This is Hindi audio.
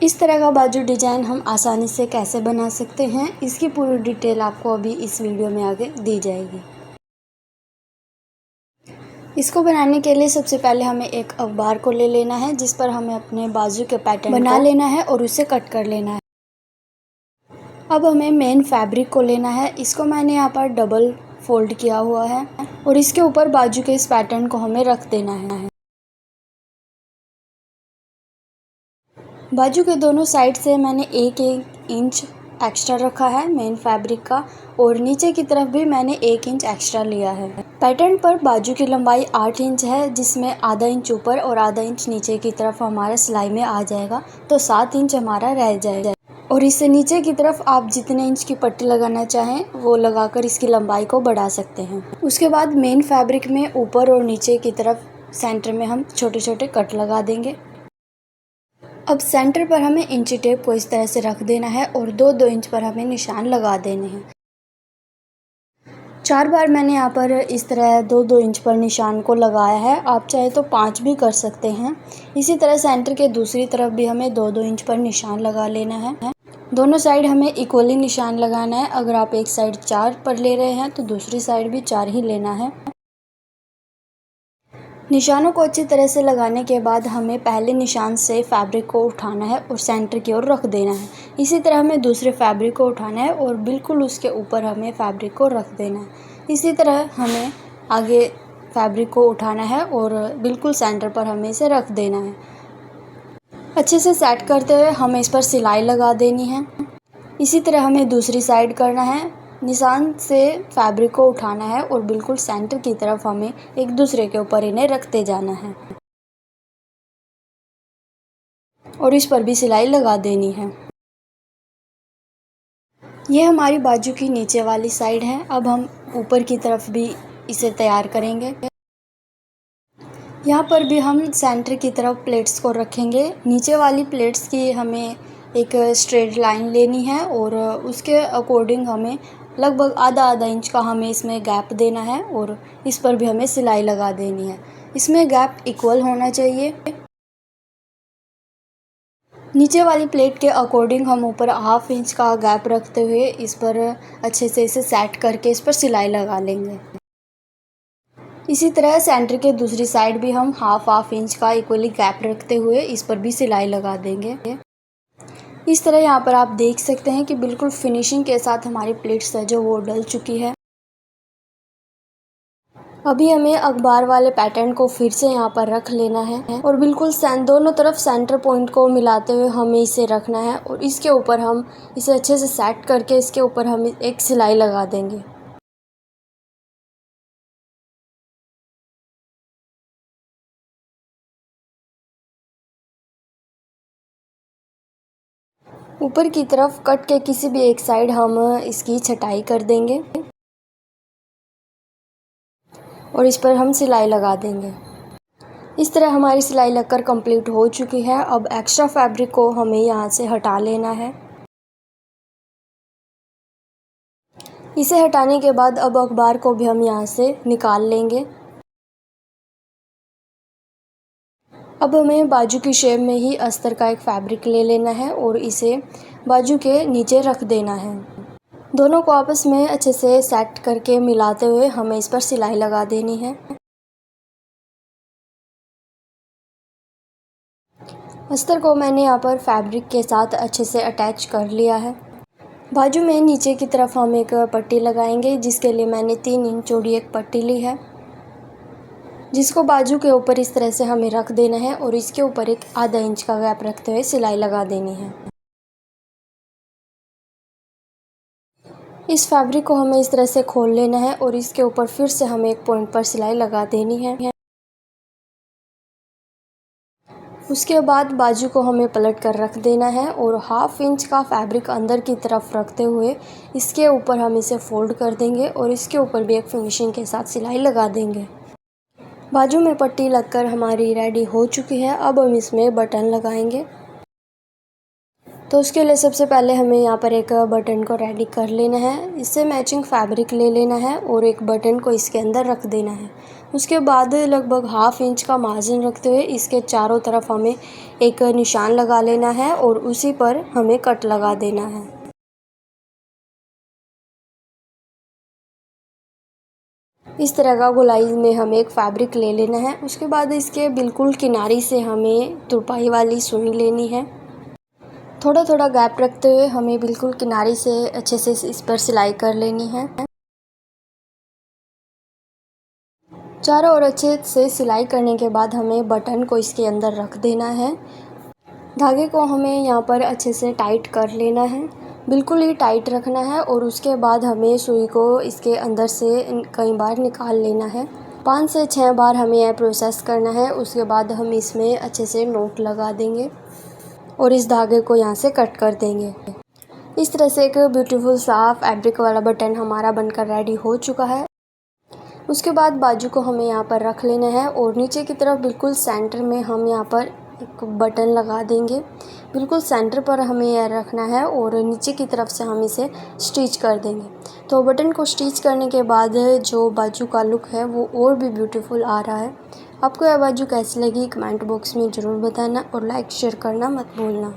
इस तरह का बाजू डिज़ाइन हम आसानी से कैसे बना सकते हैं, इसकी पूरी डिटेल आपको अभी इस वीडियो में आगे दी जाएगी। इसको बनाने के लिए सबसे पहले हमें एक अखबार को ले लेना है, जिस पर हमें अपने बाजू के पैटर्न बना लेना है और उसे कट कर लेना है। अब हमें मेन फैब्रिक को लेना है। इसको मैंने यहाँ पर डबल फोल्ड किया हुआ है और इसके ऊपर बाजू के इस पैटर्न को हमें रख देना है। बाजू के दोनों साइड से मैंने 1 इंच एक्स्ट्रा रखा है मेन फैब्रिक का, और नीचे की तरफ भी मैंने 1 इंच एक्स्ट्रा लिया है। पैटर्न पर बाजू की लंबाई 8 इंच है, जिसमें आधा इंच ऊपर और आधा इंच नीचे की तरफ हमारा सिलाई में आ जाएगा, तो 7 इंच हमारा रह जाएगा। और इससे नीचे की तरफ आप जितने इंच की पट्टी लगाना चाहें वो लगाकर इसकी लंबाई को बढ़ा सकते हैं। उसके बाद मेन फैब्रिक में ऊपर और नीचे की तरफ सेंटर में हम छोटे छोटे कट लगा देंगे। अब सेंटर पर हमें इंची टेप को इस तरह से रख देना है और 2-2 इंच पर हमें निशान लगा देने हैं। 4 बार मैंने यहाँ पर इस तरह 2-2 इंच पर निशान को लगाया है, आप चाहे तो 5 भी कर सकते हैं। इसी तरह सेंटर के दूसरी तरफ भी हमें 2-2 इंच पर निशान लगा लेना है। दोनों साइड हमें इक्वली निशान लगाना है। अगर आप एक साइड 4 पर ले रहे हैं तो दूसरी साइड भी 4 ही लेना है। निशानों को अच्छी तरह से लगाने के बाद हमें पहले निशान से फैब्रिक को उठाना है और सेंटर की ओर रख देना है। इसी तरह हमें दूसरे फैब्रिक को उठाना है और बिल्कुल उसके ऊपर हमें फैब्रिक को रख देना है। इसी तरह हमें आगे फैब्रिक को उठाना है और बिल्कुल सेंटर पर हमें इसे रख देना है। अच्छे से सेट करते हुए हमें इस पर सिलाई लगा देनी है। इसी तरह हमें दूसरी साइड करना है। निशान से फैब्रिक को उठाना है और बिल्कुल सेंटर की तरफ हमें एक दूसरे के ऊपर इन्हें रखते जाना है और इस पर भी सिलाई लगा देनी है। यह हमारी बाजू की नीचे वाली साइड है। अब हम ऊपर की तरफ भी इसे तैयार करेंगे। यहाँ पर भी हम सेंटर की तरफ प्लेट्स को रखेंगे। नीचे वाली प्लेट्स की हमें एक स्ट्रेट लाइन लेनी है और उसके अकॉर्डिंग हमें लगभग आधा इंच का हमें इसमें गैप देना है और इस पर भी हमें सिलाई लगा देनी है। इसमें गैप इक्वल होना चाहिए। नीचे वाली प्लेट के अकॉर्डिंग हम ऊपर 1/2 इंच का गैप रखते हुए इस पर अच्छे से इसे सेट करके इस पर सिलाई लगा लेंगे। इसी तरह सेंटर के दूसरी साइड भी हम 1/2 इंच का इक्वली गैप रखते हुए इस पर भी सिलाई लगा देंगे। इस तरह यहाँ पर आप देख सकते हैं कि बिल्कुल फिनिशिंग के साथ हमारी प्लेट्स है जो वो डल चुकी है। अभी हमें अखबार वाले पैटर्न को फिर से यहाँ पर रख लेना है और बिल्कुल दोनों तरफ सेंटर पॉइंट को मिलाते हुए हमें इसे रखना है और इसके ऊपर हम इसे अच्छे से सेट करके इसके ऊपर हम एक सिलाई लगा देंगे। ऊपर की तरफ कट के किसी भी एक साइड हम इसकी छटाई कर देंगे और इस पर हम सिलाई लगा देंगे। इस तरह हमारी सिलाई लगकर कंप्लीट हो चुकी है। अब एक्स्ट्रा फैब्रिक को हमें यहाँ से हटा लेना है। इसे हटाने के बाद अब अखबार को भी हम यहाँ से निकाल लेंगे। अब हमें बाजू की शेप में ही अस्तर का एक फैब्रिक ले लेना है और इसे बाजू के नीचे रख देना है। दोनों को आपस में अच्छे से सेट करके मिलाते हुए हमें इस पर सिलाई लगा देनी है। अस्तर को मैंने यहाँ पर फैब्रिक के साथ अच्छे से अटैच कर लिया है। बाजू में नीचे की तरफ हम एक पट्टी लगाएंगे, जिसके लिए मैंने 3 इंच चौड़ी एक पट्टी ली है, जिसको बाजू के ऊपर इस तरह से हमें रख देना है और इसके ऊपर एक आधा इंच का गैप रखते हुए सिलाई लगा देनी है। इस फैब्रिक को हमें इस तरह से खोल लेना है और इसके ऊपर फिर से हमें एक पॉइंट पर सिलाई लगा देनी है। उसके बाद बाजू को हमें पलट कर रख देना है और 1/2 इंच का फैब्रिक अंदर की तरफ रखते हुए इसके ऊपर हम इसे फोल्ड कर देंगे और इसके ऊपर भी एक फिनिशिंग के साथ सिलाई लगा देंगे। बाजू में पट्टी लगकर हमारी रेडी हो चुकी है। अब हम इसमें बटन लगाएंगे। तो उसके लिए सबसे पहले हमें यहाँ पर एक बटन को रेडी कर लेना है। इससे मैचिंग फैब्रिक ले लेना है और एक बटन को इसके अंदर रख देना है। उसके बाद लगभग हाफ इंच का मार्जिन रखते हुए इसके चारों तरफ हमें एक निशान लगा लेना है और उसी पर हमें कट लगा देना है। इस तरह का गोलाई में हमें एक फैब्रिक ले लेना है। उसके बाद इसके बिल्कुल किनारी से हमें तुरपाई वाली सुई लेनी है। थोड़ा थोड़ा गैप रखते हुए हमें बिल्कुल किनारी से अच्छे से इस पर सिलाई कर लेनी है। चारों ओर अच्छे से सिलाई करने के बाद हमें बटन को इसके अंदर रख देना है। धागे को हमें यहाँ पर अच्छे से टाइट कर लेना है, बिल्कुल ही टाइट रखना है और उसके बाद हमें सुई को इसके अंदर से कई बार निकाल लेना है। 5 से 6 बार हमें यह प्रोसेस करना है। उसके बाद हम इसमें अच्छे से नोट लगा देंगे और इस धागे को यहाँ से कट कर देंगे। इस तरह से एक ब्यूटीफुल सा फैब्रिक वाला बटन हमारा बनकर रेडी हो चुका है। उसके बाद बाजू को हमें यहाँ पर रख लेना है और नीचे की तरफ बिल्कुल सेंटर में हम यहाँ पर एक बटन लगा देंगे। बिल्कुल सेंटर पर हमें यह रखना है और नीचे की तरफ से हम इसे स्टिच कर देंगे। तो बटन को स्टिच करने के बाद जो बाजू का लुक है वो और भी ब्यूटीफुल आ रहा है। आपको यह बाजू कैसी लगी कमेंट बॉक्स में ज़रूर बताना और लाइक शेयर करना मत भूलना।